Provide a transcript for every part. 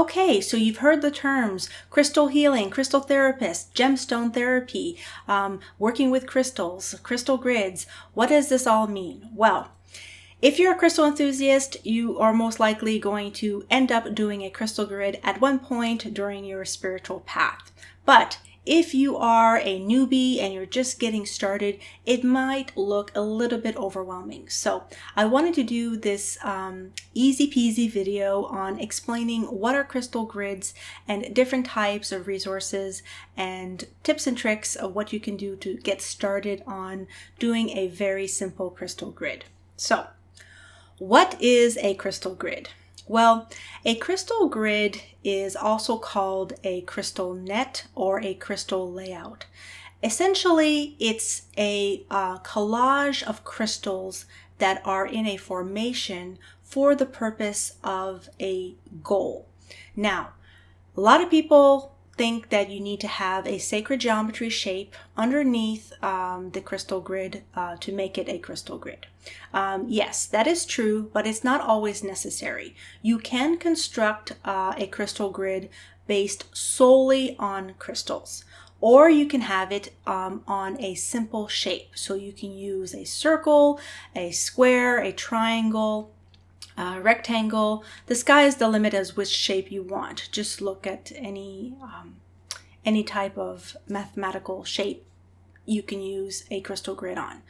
Okay, so you've heard the terms crystal healing, crystal therapist, gemstone therapy, working with crystals, crystal grids. What does this all mean? Well, if you're a crystal enthusiast, you are most likely going to end up doing a crystal grid at one point during your spiritual path. But if you are a newbie and you're just getting started, it might look a little bit overwhelming. So I wanted to do this easy peasy video on explaining what are crystal grids and different types of resources and tips and tricks of what you can do to get started on doing a very simple crystal grid. So, what is a crystal grid? Well, a crystal grid is also called a crystal net or a crystal layout. Essentially, it's a collage of crystals that are in a formation for the purpose of a goal. Now, a lot of people think that you need to have a sacred geometry shape underneath the crystal grid to make it a crystal grid. Yes, that is true, but it's not always necessary. You can construct a crystal grid based solely on crystals, or you can have it on a simple shape. So you can use a circle, a square, a triangle, rectangle. The sky is the limit as which shape you want. Just look at any type of mathematical shape you can use a crystal grid on.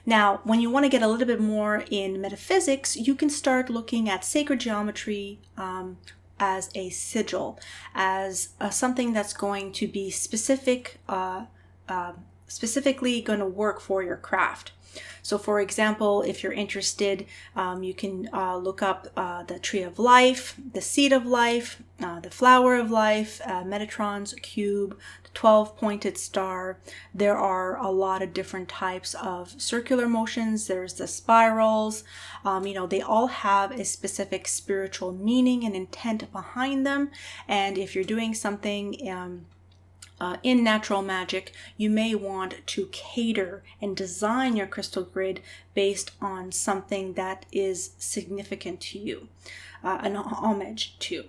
Now, when you want to get a little bit more in metaphysics, you can start looking at sacred geometry as a sigil, as something that's going to be specifically going to work for your craft. So for example, if you're interested, you can look up the tree of life, the seed of life, the flower of life, Metatron's cube, the 12-pointed star. There are a lot of different types of circular motions. There's the spirals. They all have a specific spiritual meaning and intent behind them. And if you're doing something in natural magic, you may want to cater and design your crystal grid based on something that is significant to you, an homage to.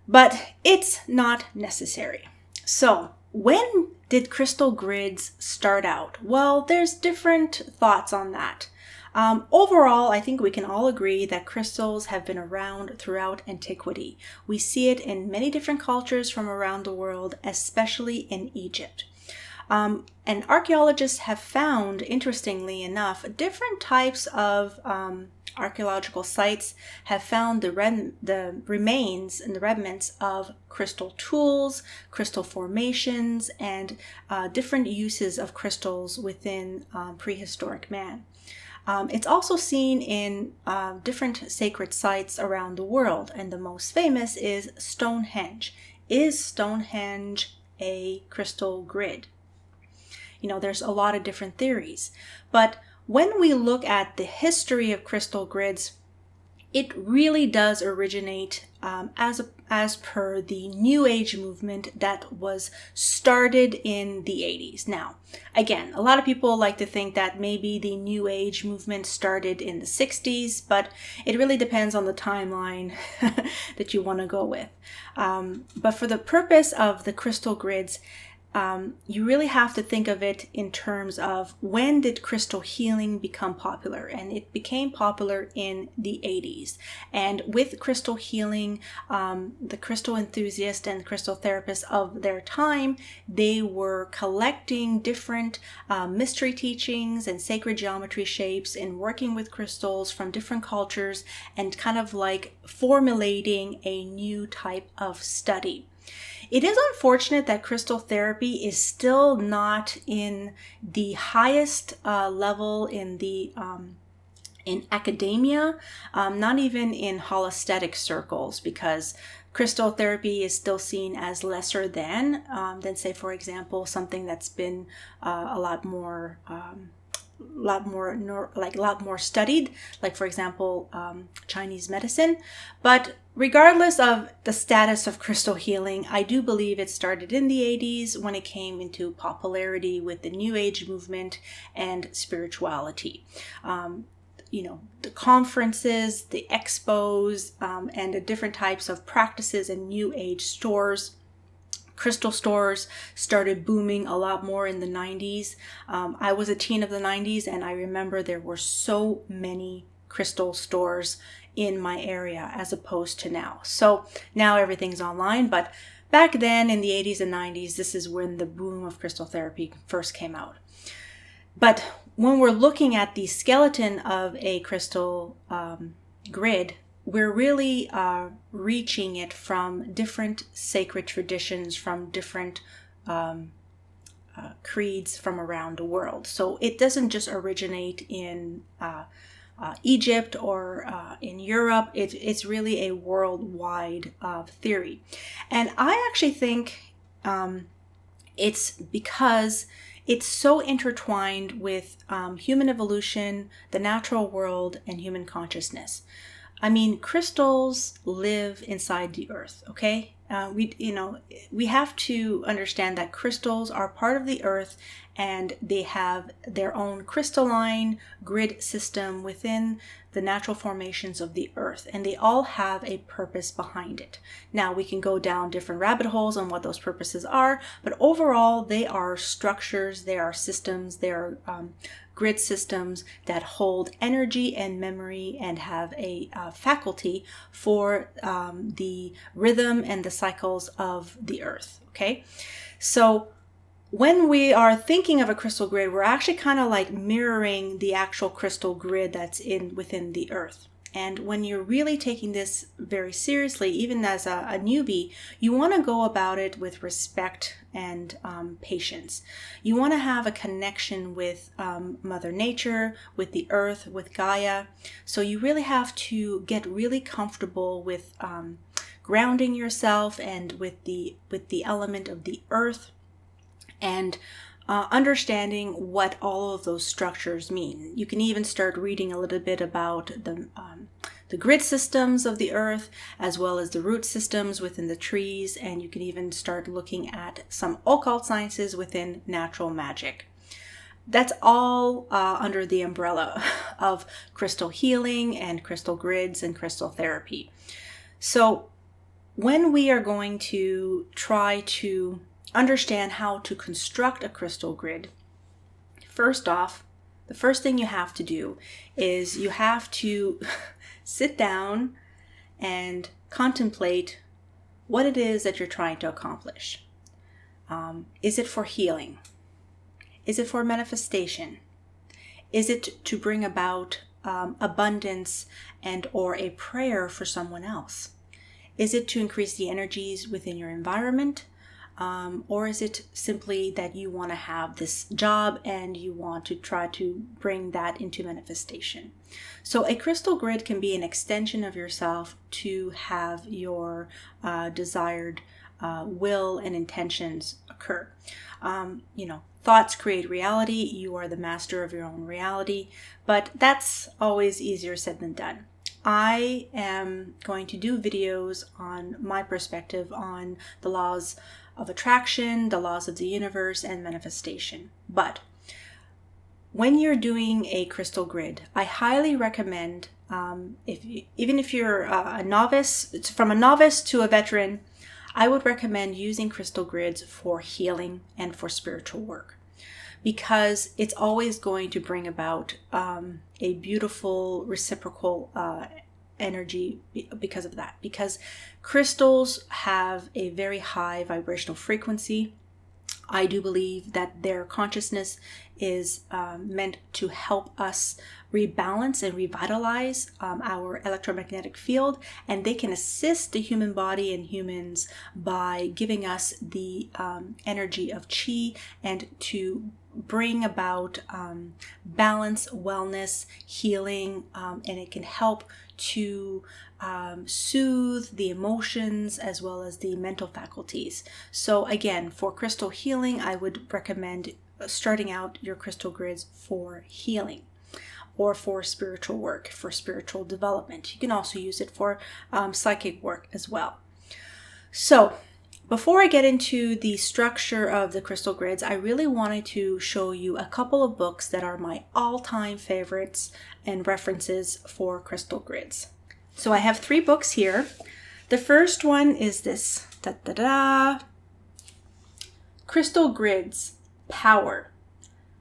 But it's not necessary. So, when did crystal grids start out? Well, there's different thoughts on that. Overall, I think we can all agree that crystals have been around throughout antiquity. We see it in many different cultures from around the world, especially in Egypt. And archaeologists have found, interestingly enough, different types of archaeological sites have found the remains and the remnants of crystal tools, crystal formations, and different uses of crystals within prehistoric man. It's also seen in different sacred sites around the world, and the most famous is Stonehenge. Is Stonehenge a crystal grid? There's a lot of different theories, but when we look at the history of crystal grids, it really does originate as per the New Age movement that was started in the 80s. Now, again, a lot of people like to think that maybe the New Age movement started in the 60s, but it really depends on the timeline that you want to go with. But for the purpose of the crystal grids, you really have to think of it in terms of when did crystal healing become popular? And it became popular in the 80s. And with crystal healing, the crystal enthusiasts and crystal therapists of their time, they were collecting different mystery teachings and sacred geometry shapes and working with crystals from different cultures and kind of like formulating a new type of study. It is unfortunate that crystal therapy is still not in the highest level in the in academia, not even in holistic circles, because crystal therapy is still seen as lesser than say, for example, something that's been a lot more studied, like for example Chinese medicine. But regardless of the status of crystal healing, I do believe it started in the 80s when it came into popularity with the New Age movement and spirituality. the conferences, the expos, and the different types of practices and new age stores. Crystal stores started booming a lot more in the 90s. I was a teen of the 90s, and I remember there were so many crystal stores in my area as opposed to now. So now everything's online, but back then in the 80s and 90s, this is when the boom of crystal therapy first came out. But when we're looking at the skeleton of a crystal grid, we're really reaching it from different sacred traditions, from different creeds from around the world. So it doesn't just originate in Egypt or in Europe. It's really a worldwide theory. And I actually think it's because it's so intertwined with human evolution, the natural world, and human consciousness. I mean, crystals live inside the earth, okay? We have to understand that crystals are part of the earth, and they have their own crystalline grid system within the natural formations of the earth, and they all have a purpose behind it. Now, we can go down different rabbit holes on what those purposes are, but overall, they are structures, they are systems, they are grid systems that hold energy and memory and have a faculty for the rhythm and the cycles of the earth, okay? So when we are thinking of a crystal grid, we're actually kind of like mirroring the actual crystal grid that's within the earth. And when you're really taking this very seriously, even as a newbie, you want to go about it with respect and patience. You want to have a connection with Mother Nature, with the earth, with Gaia. So you really have to get really comfortable with grounding yourself and with the element of the earth, and understanding what all of those structures mean. You can even start reading a little bit about the grid systems of the earth, as well as the root systems within the trees, and you can even start looking at some occult sciences within natural magic. That's all under the umbrella of crystal healing and crystal grids and crystal therapy. So when we are going to try to understand how to construct a crystal grid, first off, the first thing you have to do is you have to sit down and contemplate what it is that you're trying to accomplish. Is it for healing? Is it for manifestation? Is it to bring about abundance and or a prayer for someone else? Is it to increase the energies within your environment? Or is it simply that you want to have this job and you want to try to bring that into manifestation? So a crystal grid can be an extension of yourself to have your desired will and intentions occur. Thoughts create reality. You are the master of your own reality, but that's always easier said than done. I am going to do videos on my perspective on the laws of attraction, the laws of the universe, and manifestation. But when you're doing a crystal grid, I highly recommend, even if you're a novice, from a novice to a veteran, I would recommend using crystal grids for healing and for spiritual work, because it's always going to bring about a beautiful reciprocal energy because of that. Because crystals have a very high vibrational frequency. I do believe that their consciousness is meant to help us rebalance and revitalize our electromagnetic field, and they can assist the human body and humans by giving us the energy of qi and to bring about balance, wellness, healing, and it can help to soothe the emotions as well as the mental faculties. So again, for crystal healing, I would recommend starting out your crystal grids for healing or for spiritual work, for spiritual development. You can also use it for psychic work as well. So Before I get into the structure of the crystal grids, I really wanted to show you a couple of books that are my all-time favorites and references for crystal grids. So I have 3 books here. The first one is this, Crystal Grids, Power.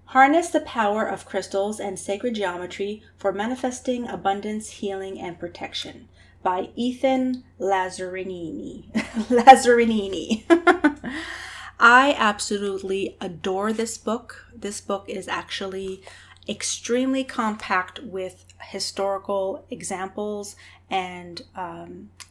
Harness the power of crystals and sacred geometry for manifesting abundance, healing, and protection, by 𝒂𝓐𝓉𝓇𝒶. I absolutely adore this book. This book is actually extremely compact with historical examples and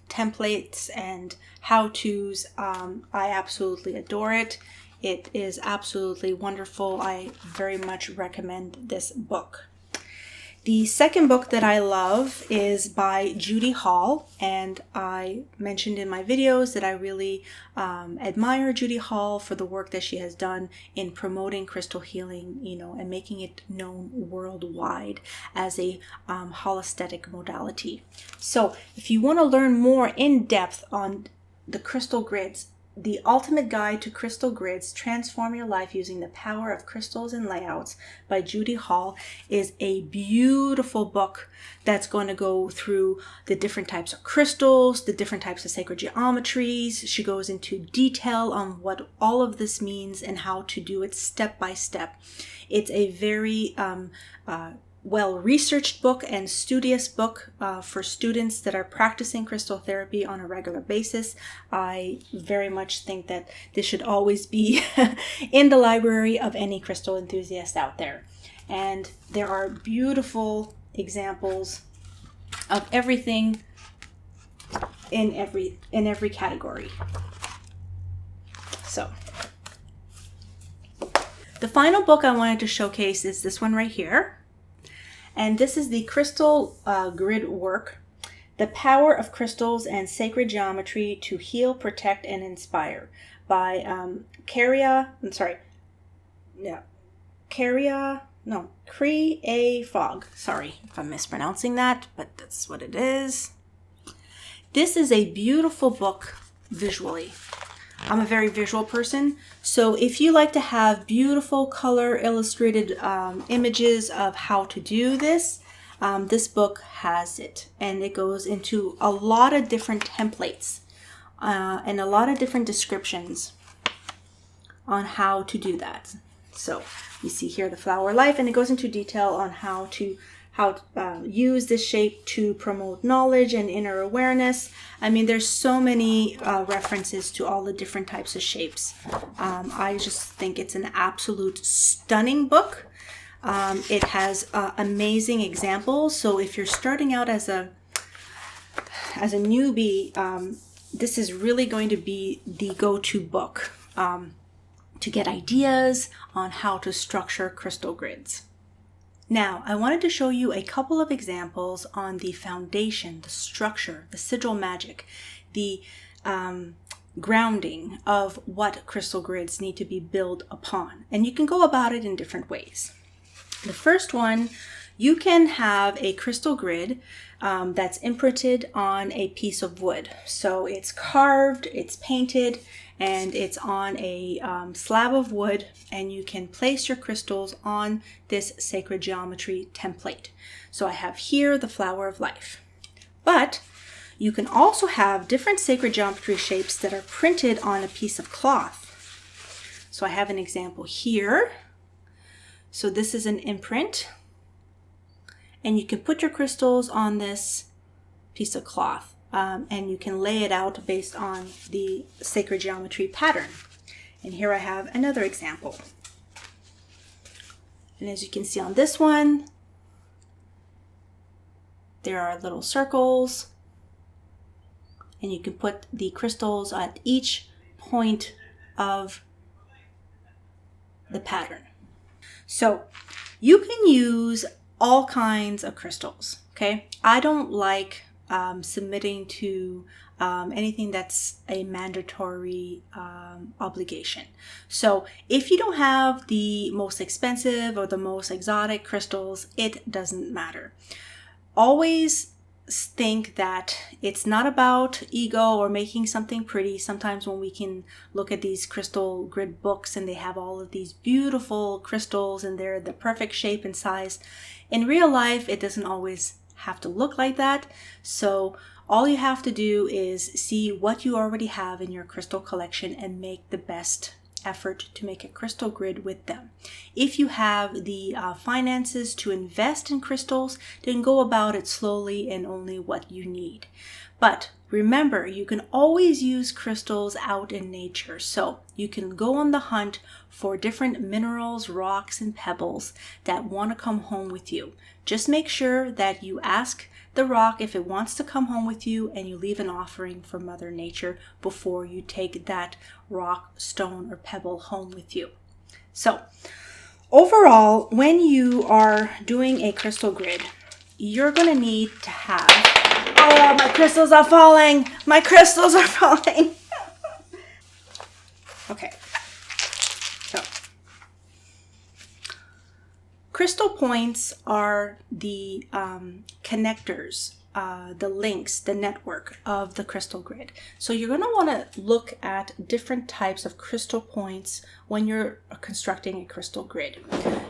templates and how-tos. I absolutely adore it. It is absolutely wonderful. I very much recommend this book. The second book that I love is by Judy Hall, and I mentioned in my videos that I really admire Judy Hall for the work that she has done in promoting crystal healing, and making it known worldwide as a holistic modality. So if you want to learn more in depth on the crystal grids, The Ultimate Guide to Crystal Grids, Transform Your Life Using the Power of Crystals and Layouts by Judy Hall is a beautiful book that's going to go through the different types of crystals, the different types of sacred geometries. She goes into detail on what all of this means and how to do it step by step. It's a very well-researched book and studious book for students that are practicing crystal therapy on a regular basis. I very much think that this should always be in the library of any crystal enthusiast out there. And there are beautiful examples of everything in every category. So the final book I wanted to showcase is this one right here. And this is the Crystal Grid Work, The Power of Crystals and Sacred Geometry to Heal, Protect, and Inspire by 𝒂𝓐𝓉𝓇𝒶. Sorry if I'm mispronouncing that, but that's what it is. This is a beautiful book visually. I'm a very visual person, so if you like to have beautiful color illustrated images of how to do this, this book has it, and it goes into a lot of different templates and a lot of different descriptions on how to do that. So you see here the flower life, and it goes into detail on how to use this shape to promote knowledge and inner awareness. I mean, there's so many references to all the different types of shapes. I just think it's an absolute stunning book. It has amazing examples. So if you're starting out as a newbie, this is really going to be the go-to book to get ideas on how to structure crystal grids. Now, I wanted to show you a couple of examples on the foundation, the structure, the sigil magic, the grounding of what crystal grids need to be built upon. And you can go about it in different ways. The first one, you can have a crystal grid that's imprinted on a piece of wood. So it's carved, it's painted, and it's on a slab of wood, and you can place your crystals on this sacred geometry template. So I have here the flower of life. But you can also have different sacred geometry shapes that are printed on a piece of cloth. So I have an example here. So this is an imprint, and you can put your crystals on this piece of cloth. And you can lay it out based on the sacred geometry pattern. And here I have another example. And as you can see on this one, there are little circles, and you can put the crystals at each point of the pattern. So you can use all kinds of crystals, okay? I don't like submitting to anything that's a mandatory obligation. So if you don't have the most expensive or the most exotic crystals, it doesn't matter. Always think that it's not about ego or making something pretty. Sometimes when we can look at these crystal grid books and they have all of these beautiful crystals and they're the perfect shape and size, in real life it doesn't always have to look like that. So all you have to do is see what you already have in your crystal collection and make the best effort to make a crystal grid with them. If you have the finances to invest in crystals, then go about it slowly and only what you need. But remember, you can always use crystals out in nature. So you can go on the hunt for different minerals, rocks, and pebbles that want to come home with you. Just make sure that you ask the rock if it wants to come home with you, and you leave an offering for Mother Nature before you take that rock, stone, or pebble home with you. So overall, when you are doing a crystal grid, you're going to need to have, oh, my crystals are falling. My crystals are falling. Okay. So crystal points are the connectors, the links, the network of the crystal grid. So you're going to want to look at different types of crystal points when you're constructing a crystal grid.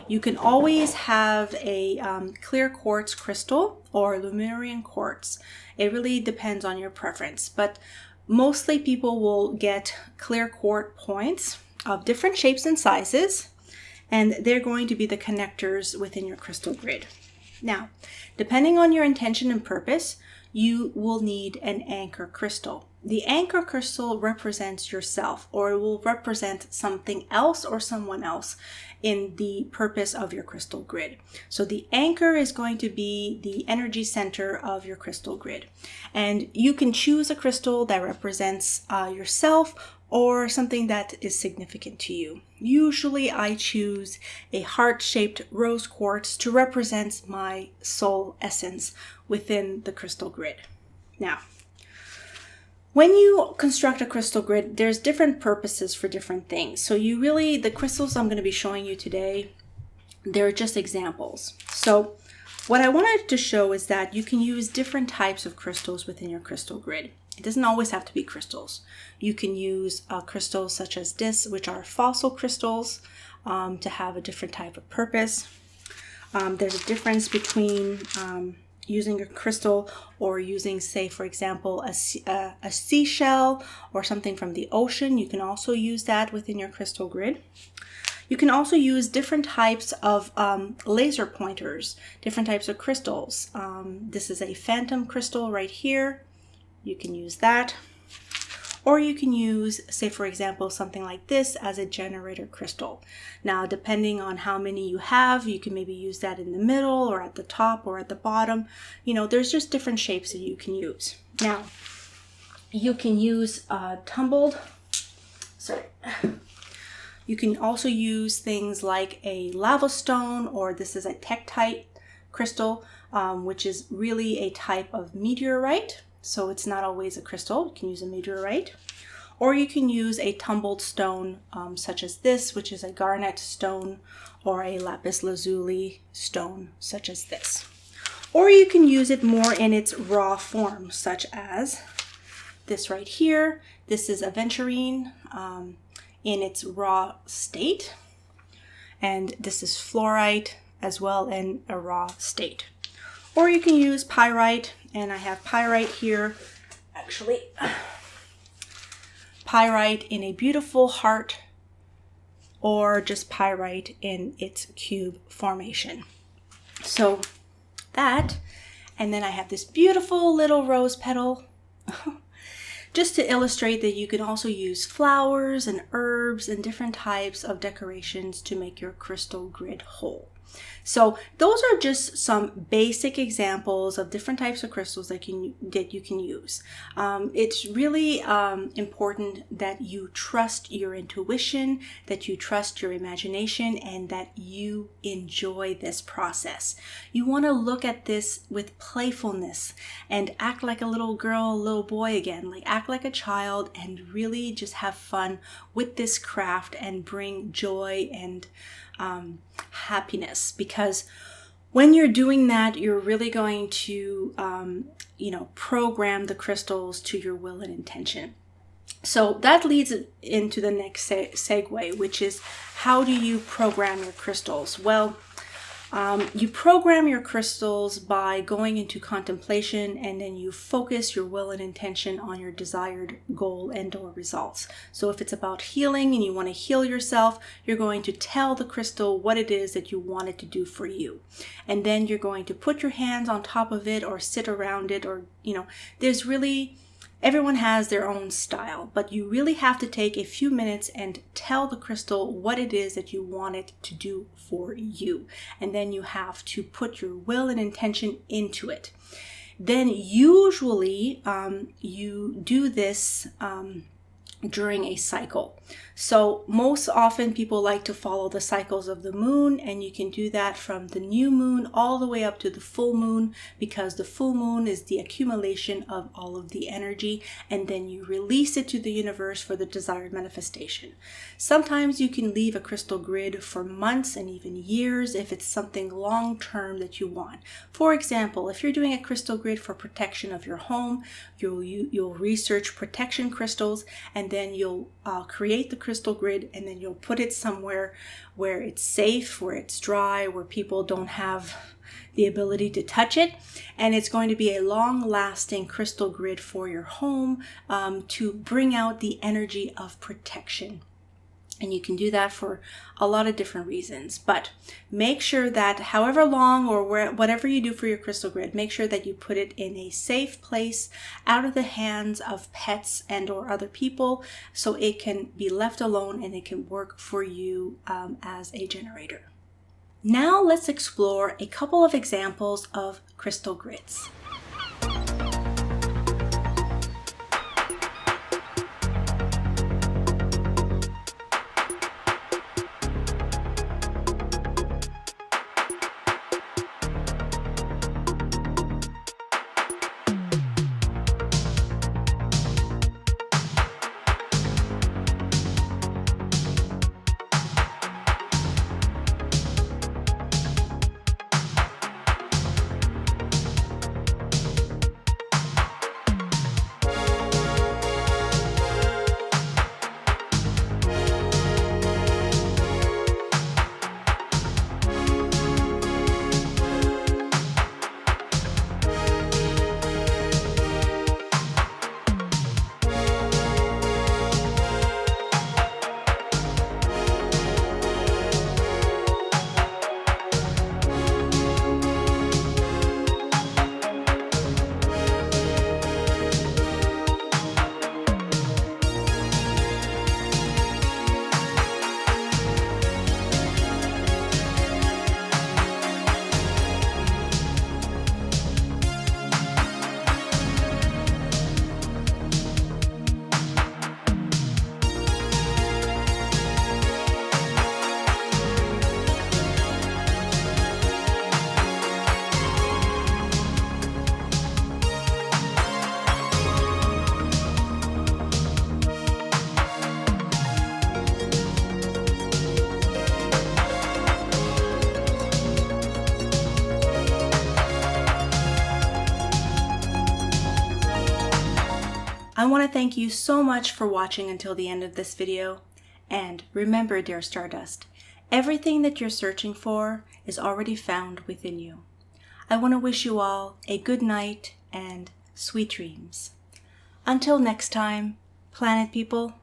You can always have a clear quartz crystal or Lemurian quartz. It really depends on your preference, but mostly people will get clear quartz points of different shapes and sizes, and they're going to be the connectors within your crystal grid. Now, depending on your intention and purpose, you will need an anchor crystal. The anchor crystal represents yourself, or it will represent something else or someone else in the purpose of your crystal grid. So the anchor is going to be the energy center of your crystal grid. And you can choose a crystal that represents yourself or something that is significant to you. Usually I choose a heart-shaped rose quartz to represent my soul essence within the crystal grid. Now, when you construct a crystal grid, there's different purposes for different things. So the crystals I'm going to be showing you today, they're just examples. So what I wanted to show is that you can use different types of crystals within your crystal grid. It doesn't always have to be crystals. You can use crystals such as this, which are fossil crystals, to have a different type of purpose. There's a difference between using a crystal or using, say, for example, a seashell or something from the ocean. You can also use that within your crystal grid. You can also use different types of laser pointers, different types of crystals. This is a phantom crystal right here. You can use that. Or you can use, say, for example, something like this as a generator crystal. Now, depending on how many you have, you can maybe use that in the middle or at the top or at the bottom. You know, there's just different shapes that you can use. Now, you can use tumbled. You can also use things like a lava stone, or this is a tektite crystal, which is really a type of meteorite. So it's not always a crystal. You can use a meteorite. Or you can use a tumbled stone, such as this, which is a garnet stone, or a lapis lazuli stone, such as this. Or you can use it more in its raw form, such as this right here. This is aventurine in its raw state. And this is fluorite as well in a raw state. Or you can use pyrite, and I have pyrite here, actually. Pyrite in a beautiful heart, or just pyrite in its cube formation. So that, and then I have this beautiful little rose petal, just to illustrate that you can also use flowers and herbs and different types of decorations to make your crystal grid whole. So those are just some basic examples of different types of crystals that you can use. It's really important that you trust your intuition, that you trust your imagination, and that you enjoy this process. You want to look at this with playfulness and act like a little girl, little boy again, like act like a child and really just have fun with this craft and bring joy and happiness, because When you're doing that, you're really going to, program the crystals to your will and intention. So that leads into the next segue, which is how do you program your crystals? Well, you program your crystals by going into contemplation, and then you focus your will and intention on your desired goal and or results. So if it's about healing and you want to heal yourself, you're going to tell the crystal what it is that you want it to do for you. And then you're going to put your hands on top of it or sit around it, or, there's really... Everyone has their own style, but you really have to take a few minutes and tell the crystal what it is that you want it to do for you. And then you have to put your will and intention into it. Then usually you do this during a cycle. So most often people like to follow the cycles of the moon, and you can do that from the new moon all the way up to the full moon, because the full moon is the accumulation of all of the energy, and then you release it to the universe for the desired manifestation. Sometimes you can leave a crystal grid for months and even years if it's something long-term that you want. For example, if you're doing a crystal grid for protection of your home, you'll research protection crystals, and then you'll create the crystal grid, and then you'll put it somewhere where it's safe, where it's dry, where people don't have the ability to touch it. And it's going to be a long-lasting crystal grid for your home to bring out the energy of protection. And you can do that for a lot of different reasons. But make sure that however long or whatever you do for your crystal grid, make sure that you put it in a safe place, out of the hands of pets and or other people, so it can be left alone and it can work for you as a generator. Now let's explore a couple of examples of crystal grids. I want to thank you so much for watching until the end of this video. And remember, dear Stardust, everything that you're searching for is already found within you. I want to wish you all a good night and sweet dreams. Until next time, planet people.